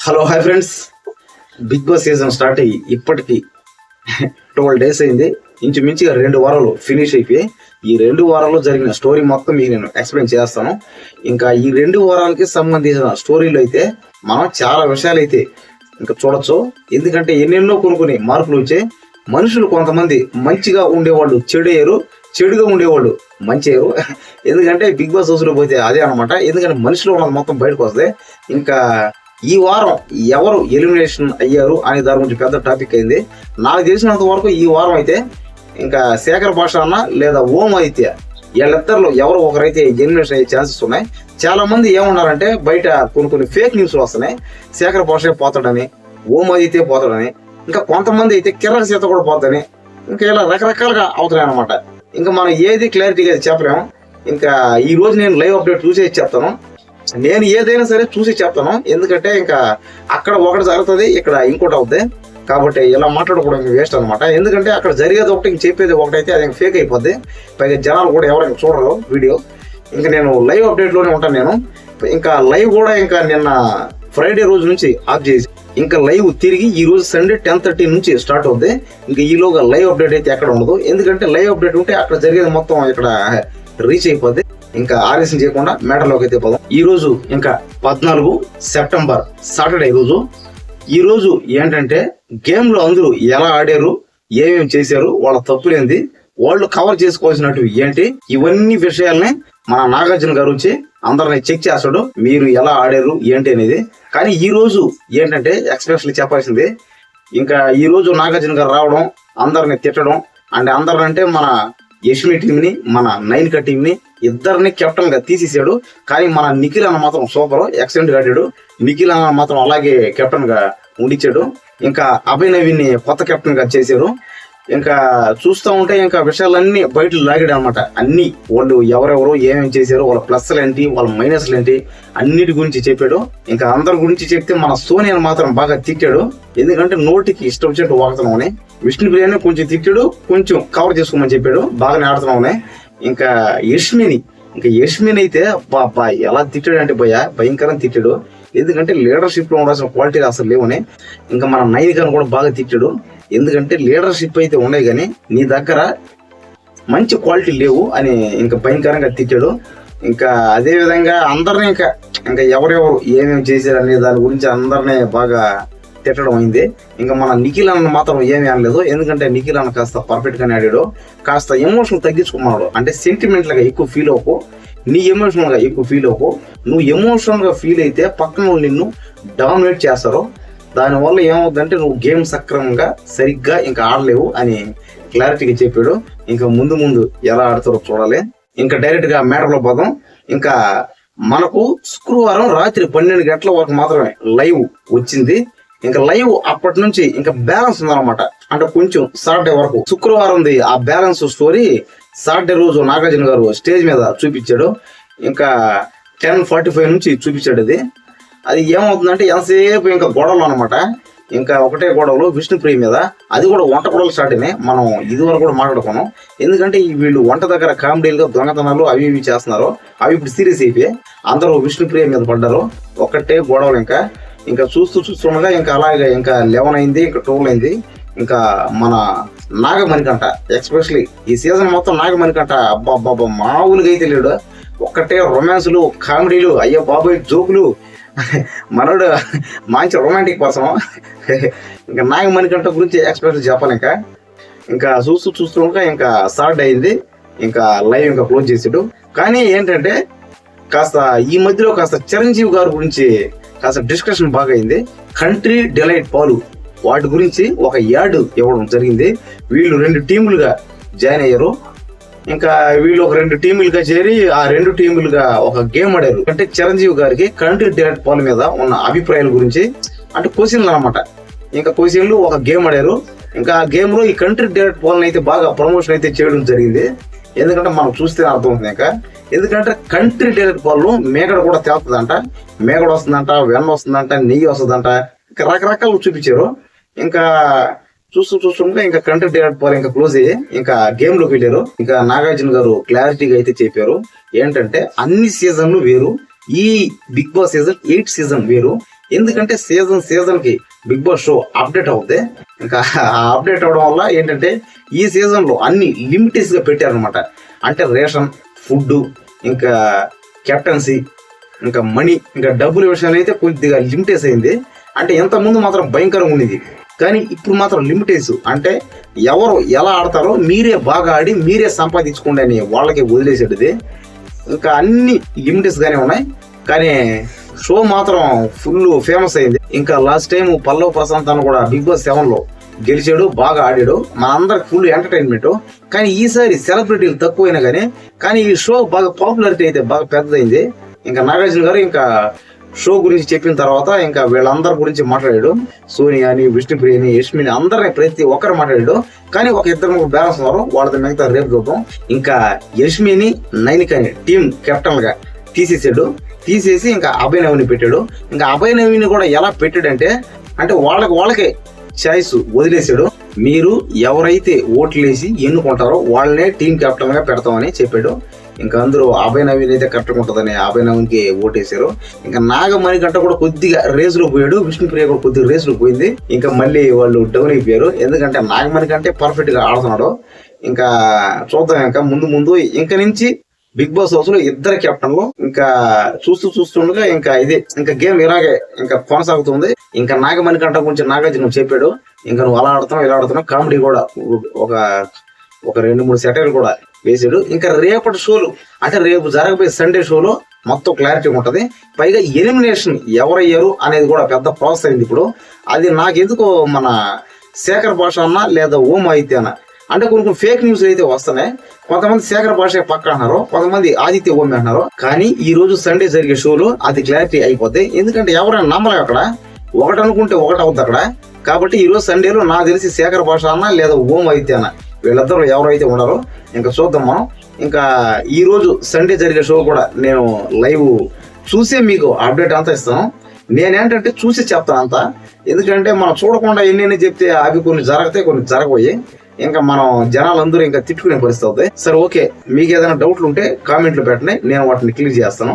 Hello hi friends. Bigg Boss season start అయ్యి ఇప్పటికి 12 days అయింది. ఇంచుమించుగా 2 వారాలు ఫినిష్ అయిపోయి ఈ 2 వారాల్లో జరిగిన స్టోరీ మొత్తం మీకు నేను ఎక్స్ప్లెయిన్ చేస్తాను. ఇంకా ఈ 2 వారాలకి సంబంధించిన స్టోరీలు అయితే మనం చాలా విషయాలు అయితే ఇంకా చూడొచ్చు. ఎందుకంటే ఎన్నెన్నో కొన్ని మార్పులు వచ్చాయి. మనుషులు కొంతమంది మంచిగా ఉండేవాళ్ళు చెడయ్యారు, చెడుగా ఉండేవాళ్ళు మంచి అయ్యారు. ఎందుకంటే బిగ్ బాస్ హౌస్లో పోతే అదే అనమాట. ఎందుకంటే మనుషులు ఉన్నది మొత్తం బయటకు వస్తాయి. ఇంకా ఈ వారం ఎవరు ఎలిమినేషన్ అయ్యారు అనే దాని గురించి పెద్ద టాపిక్ అయింది. నాకు తెలిసినంత వరకు ఈ వారం అయితే ఇంకా శేఖర్ భాష అన్న లేదా ఓం ఆదిత్య వీళ్ళిద్దరిలో ఎవరు ఒకరైతే ఎలిమినేషన్ అయ్యే ఛాన్సెస్ ఉన్నాయి. చాలా మంది ఏమన్నారంటే బయట కొన్ని ఫేక్ న్యూస్ వస్తున్నాయి. శేఖర్ భాష పోతాడని, ఓం ఆదిత్య పోతాడని, ఇంకా కొంతమంది అయితే కిరణ్ సీత కూడా పోతాడని, ఇంకా ఇలా రకరకాలుగా అవుతున్నాయి అనమాట. ఇంకా మనం ఏది క్లారిటీగా చెప్పలేము. ఇంకా ఈ రోజు నేను లైవ్ అప్డేట్ చూసి చెప్తాను. నేను ఏదైనా సరే చూసి చెప్తాను. ఎందుకంటే ఇంకా అక్కడ ఒకటి జరుగుతుంది, ఇక్కడ ఇంకోటి అవుతుంది. కాబట్టి ఇలా మాట్లాడుకోవడం వేస్ట్ అనమాట. ఎందుకంటే అక్కడ జరిగేది ఒకటి, ఇంక చెప్పేది ఒకటైతే అది ఫేక్ అయిపోద్ది. పైగా జనాలు కూడా ఎవరైనా చూడరు వీడియో. ఇంకా నేను లైవ్ అప్డేట్లోనే ఉంటాను. నేను ఇంకా లైవ్ కూడా ఇంకా నిన్న ఫ్రైడే రోజు నుంచి ఆఫ్ చేసి ఇంకా లైవ్ తిరిగి ఈ రోజు సండే 10:30 నుంచి స్టార్ట్ అవుద్ది. ఇంకా ఈలోగా లైవ్ అప్డేట్ అయితే ఎక్కడ ఉండదు. ఎందుకంటే లైవ్ అప్డేట్ ఉంటే అక్కడ జరిగేది మొత్తం ఇక్కడ రీచ్ అయిపోద్ది. ఇంకా ఆలస్యం చేయకుండా మ్యాటర్లోకి అయితే పోదాం. ఈ రోజు ఇంకా 14 సెప్టెంబర్ సాటర్డే రోజు. ఈ రోజు ఏంటంటే గేమ్ లో అందరూ ఎలా ఆడారు, ఏమేమి చేశారు, వాళ్ళ తప్పులేంది, వాళ్ళు కవర్ చేసుకోవాల్సినట్టు ఏంటి, ఇవన్నీ విషయాల్ని మన నాగార్జున గారు వచ్చి అందరిని చెక్ చేస్తాడు. మీరు ఎలా ఆడారు ఏంటి అనేది. కానీ ఈ రోజు ఏంటంటే ఎక్స్పెషల్లీ చెప్పాల్సింది, ఇంకా ఈ రోజు నాగార్జున గారు రావడం, అందరిని తిట్టడం, అండ్ అందరినంటే మన యష్మి టీంని, మన నైన్క టీంని ఇద్దరిని కెప్టెన్ గా తీసేసాడు. కానీ మన నిఖిల్ అన్న మాత్రం సూపర్ ఎక్సలెంట్ గా ఆడాడు. నిఖిల్ అన్న మాత్రం అలాగే కెప్టెన్ గా ఉండిచ్చాడు. ఇంకా అభయ్ నవీన్ ని కొత్త కెప్టెన్ గా చేశారు. ఇంకా చూస్తూ ఉంటే ఇంకా విషయాలన్నీ బయట లాగాడు అనమాట. అన్ని వాళ్ళు ఎవరెవరు ఏమేమి చేశారు, వాళ్ళ ప్లస్లు ఏంటి, వాళ్ళ మైనస్లు ఏంటి, అన్నిటి గురించి చెప్పాడు. ఇంకా అందరి గురించి చెప్తే మన సోనియాని మాత్రం బాగా తిట్టాడు. ఎందుకంటే నోటికి ఇష్టం వచ్చినట్టు వాడుతున్నామని. విష్ణుప్రియని కొంచెం తిట్టాడు, కొంచెం కవర్ చేసుకోమని చెప్పాడు. బాగానే ఆడుతున్నామని. ఇంకా యష్మిని అయితే అబ్బా ఎలా తిట్టాడు అంటే భయంకరంగా తిట్టాడు. ఎందుకంటే లీడర్షిప్ లో ఉండాల్సిన క్వాలిటీ అసలు లేవని. ఇంకా మన నైనికను కూడా బాగా తిట్టాడు. ఎందుకంటే లీడర్షిప్ అయితే ఉన్నాయి కానీ నీ దగ్గర మంచి క్వాలిటీ లేవు అని ఇంకా భయంకరంగా తిట్టాడు. ఇంకా అదే విధంగా అందరినీ ఇంకా ఎవరెవరు ఏమేమి చేశారు అనే దాని గురించి అందరినీ బాగా తిట్టడం అయింది. ఇంకా మన నిఖిల్ అన్న మాత్రం ఏమీ అనలేదు. ఎందుకంటే నిఖిల్ అన్న కాస్త పర్ఫెక్ట్ గానే ఆడాడు. కాస్త ఎమోషనల్ తగ్గించుకున్నాడు. అంటే సెంటిమెంటల్ గా ఎక్కువ ఫీల్ అవ్వకు, నీ ఎమోషనల్ గా ఎక్కువ ఫీల్ అవ్వకు. నువ్వు ఎమోషనల్ గా ఫీల్ అయితే పక్కన వాళ్ళు నిన్ను డామినేట్ చేస్తారు. దానివల్ల ఏమవుతుందంటే నువ్వు గేమ్ సక్రమంగా సరిగ్గా ఇంకా ఆడలేవు అని క్లారిటీగా చెప్పాడు. ఇంకా ముందు ఎలా ఆడతారో చూడాలి. ఇంకా డైరెక్ట్ గా మ్యాటర్ లో పోదాం. ఇంకా మనకు శుక్రవారం రాత్రి 12 గంటల వరకు మాత్రమే లైవ్ వచ్చింది. ఇంకా లైవ్ అప్పటి నుంచి ఇంకా బ్యాలెన్స్ ఉందన్నమాట. అంటే కొంచెం సాటర్డే వరకు శుక్రవారంది ఆ బ్యాలెన్స్ స్టోరీ సాటర్డే రోజు నాగార్జున గారు స్టేజ్ మీద చూపించాడు. ఇంకా 10:45 నుంచి చూపించాడు. అది ఏమవుతుందంటే ఎంతసేపు ఇంకా గొడవలు అనమాట. ఇంకా ఒకటే గొడవలు విష్ణుప్రియ మీద. అది కూడా వంట గొడవలు స్టార్ట్ అయినాయి. మనం ఇదివరకు కూడా మాట్లాడుకున్నాం. ఎందుకంటే వీళ్ళు వంట దగ్గర కామెడీలుగా దొంగతనాలు అవి ఇవి చేస్తున్నారు. అవి ఇప్పుడు సీరియస్ అయిపోయి అందరూ విష్ణుప్రియ మీద పడ్డారు. ఒకటే గొడవలు. ఇంకా చూస్తుండగా ఇంకా అలాగే ఇంకా 11 అయింది, ఇంకా 12 అయింది. ఇంకా మన నాగమణికంట ఎక్స్పెషలీ ఈ సీజన్ మొత్తం నాగమణికంట అబ్బా మామూలుగా అయితే లేడు. ఒక్కటే రొమాన్సులు, కామెడీలు, అయ్యో బాబాయ్ జోకులు. మనోడు మంచి రొమాంటిక్ పర్సన్. ఇంకా నాగమణికంట గురించి ఎక్స్పెషల్ చెప్పాలి. ఇంకా చూస్తుండగా ఇంకా స్టార్ట్ అయింది. ఇంకా లైవ్ ఇంకా క్లోజ్ చేసాడు. కానీ ఏంటంటే కాస్త ఈ మధ్యలో కాస్త చిరంజీవి గారి గురించి కాస్త డిస్కషన్ బాగా అయింది. కంట్రీ డిలైట్ పాలు వాటి గురించి ఒక యాడ్ ఇవ్వడం జరిగింది. వీళ్ళు 2 టీములుగా జాయిన్ అయ్యారు. ఇంకా వీళ్ళు ఒక 2 టీములుగా చేరి ఆ 2 టీములుగా ఒక గేమ్ ఆడారు. అంటే చిరంజీవి గారికి కంట్రీ డిలైట్ పాల్ మీద ఉన్న అభిప్రాయాల గురించి అంటే క్వశ్చన్లు అనమాట. ఇంకా క్వశ్చన్లు ఒక గేమ్ ఆడారు. ఇంకా ఆ గేమ్ లో ఈ కంట్రీ డిలైట్ పాల్ అయితే బాగా ప్రమోషన్ అయితే చేయడం జరిగింది. ఎందుకంటే మనం చూస్తే అర్థమవుతుంది. ఎందుకంటే కంట్రీ డిలైట్ పాలు మేగడ కూడా తేలుతుందంట, మేగడ వస్తుందంట, వెన్న వస్తుందంట, నెయ్యి వస్తుందంట, ఇంకా రకరకాలు చూపించారు. ఇంకా చూస్తుంటే ఇంకా కంట్రీ డిలైట్ పాలు ఇంకా క్లోజ్ అయ్యి ఇంకా గేమ్ లోకి వెళ్ళారు. ఇంకా నాగార్జున గారు క్లారిటీగా అయితే చెప్పారు. ఏంటంటే అన్ని సీజన్లు వేరు, ఈ బిగ్ బాస్ సీజన్ 8 సీజన్ వేరు. ఎందుకంటే సీజన్ కి బిగ్ బాస్ షో అప్డేట్ అవుద్ది. ఇంకా అప్డేట్ అవడం వల్ల ఏంటంటే ఈ సీజన్ లో అన్ని లిమిటెస్ గా పెట్టారనమాట. అంటే రేషన్, ఫుడ్, ఇంకా కెప్టెన్సీ, ఇంకా మనీ, ఇంకా డబ్బుల విషయంలో అయితే కొద్దిగా లిమిటేస్ అయింది. అంటే ఇంత ముందు మాత్రం భయంకరంగా ఉండేది, కానీ ఇప్పుడు మాత్రం లిమిటేస్. అంటే ఎవరు ఎలా ఆడతారో మీరే బాగా ఆడి మీరే సంపాదించుకోండి అని వాళ్ళకి వదిలేసేది. ఇంకా అన్ని లిమిటెస్ గానే ఉన్నాయి, కానీ షో మాత్రం ఫుల్ ఫేమస్ అయింది. ఇంకా లాస్ట్ టైం పల్లవ్ ప్రశాంత్ అని కూడా బిగ్ బాస్ 7 లో గెలిచాడు, బాగా ఆడాడు, మా అందరికి ఫుల్ ఎంటర్టైన్మెంట్. కానీ ఈసారి సెలబ్రిటీలు తక్కువైనా కానీ ఈ షో బాగా పాపులారిటీ అయితే బాగా పెద్దదైంది. ఇంకా నాగార్జున గారు ఇంకా షో గురించి చెప్పిన తర్వాత ఇంకా వీళ్ళందరి గురించి మాట్లాడాడు. సోనియాని, విష్ణుప్రియని, యష్మిని అందరినీ ప్రతి ఒక్కరు మాట్లాడాడు. కానీ ఒక ఇద్దరు ముగ్గురు బ్యాలెన్స్ ఉన్నారు, వాళ్ళతో మిగతా రేపు చూద్దాం. ఇంకా యష్మిని, నైనికని టీం కెప్టెన్ గా తీసేసి ఇంకా అభయ్ నవీని పెట్టాడు. ఇంకా అభయ్ నవీని కూడా ఎలా పెట్టాడంటే అంటే వాళ్ళకే చాయిస్ వదిలేసాడు. మీరు ఎవరైతే ఓట్లేసి ఎన్నుకుంటారో వాళ్ళనే టీం కెప్టెన్ గా పెడతామని చెప్పాడు. ఇంకా అందరూ అభయ్ నవీన్ అయితే కరెక్ట్గా ఉంటుందని అభయ్ నవీన్కి ఓటేశారు. ఇంకా నాగమణి గంట కూడా కొద్దిగా రేస్ లో పోయాడు, విష్ణుప్రియ కూడా కొద్దిగా రేస్ లో పోయింది. ఇంకా మళ్ళీ వాళ్ళు డౌన్ అయిపోయారు, ఎందుకంటే నాగమణి కంటే పర్ఫెక్ట్ గా ఆడుతున్నాడు. ఇంకా చూద్దాం, ఇంకా ముందు ఇంకా నుంచి బిగ్ బాస్ హౌస్ లో ఇద్దరు కెప్టెన్లు. ఇంకా చూస్తుండగా ఇంకా ఇంకా గేమ్ ఇలాగే ఇంకా కొనసాగుతుంది. ఇంకా నాగమణి గంట గురించి నాగార్జున చెప్పాడు, ఇంకా నువ్వు అలా ఆడుతున్నావు ఇలా ఆడుతున్నావు, కామెడీ కూడా ఒక 2-3 సెటైర్లు కూడా వేసాడు. ఇంకా రేపటి షోలు అంటే రేపు జరగబోయే సండే షోలో మొత్తం క్లారిటీ ఉంటది. పైగా ఎలిమినేషన్ ఎవరయ్యారు అనేది కూడా పెద్ద ప్రాసెస్ అయింది ఇప్పుడు. అది నాకెందుకో మన శేఖర్ భాష అన్నా లేదా ఓం అయితే అన్న అంటే కొన్ని ఫేక్ న్యూస్ అయితే వస్తున్నాయి. కొంతమంది శేఖర్ భాష పక్క అంటున్నారు, కొంతమంది ఆదిత్య ఓమి అంటున్నారు. కానీ ఈ రోజు సండే జరిగే షోలో అది క్లారిటీ అయిపోద్ది. ఎందుకంటే ఎవరైనా నమ్మలేం, అక్కడ ఒకటి అనుకుంటే ఒకటి అవుతుంది అక్కడ. కాబట్టి ఈ రోజు సండేలో నాకు తెలిసి శేఖర్ భాష అన్న లేదా ఓం అయితే అన్న వీళ్ళిద్దరు ఎవరైతే ఉన్నారో ఇంకా చూద్దాం మనం. ఇంకా ఈ రోజు సండే జరిగే షో కూడా నేను లైవ్ చూసే మీకు అప్డేట్ అంతా ఇస్తాను. నేనేంటంటే చూసి చెప్తాను అంతా, ఎందుకంటే మనం చూడకుండా ఎన్ని చెప్తే అవి కొన్ని జరగతాయి, కొన్ని జరగబోయి ఇంకా మనం జనాలందరూ ఇంకా తిట్టుకునే పరిస్థితి అవుతాయి. సరే ఓకే, మీకు ఏదైనా డౌట్లు ఉంటే కామెంట్లు పెట్టండి, నేను వాటిని క్లియర్ చేస్తాను.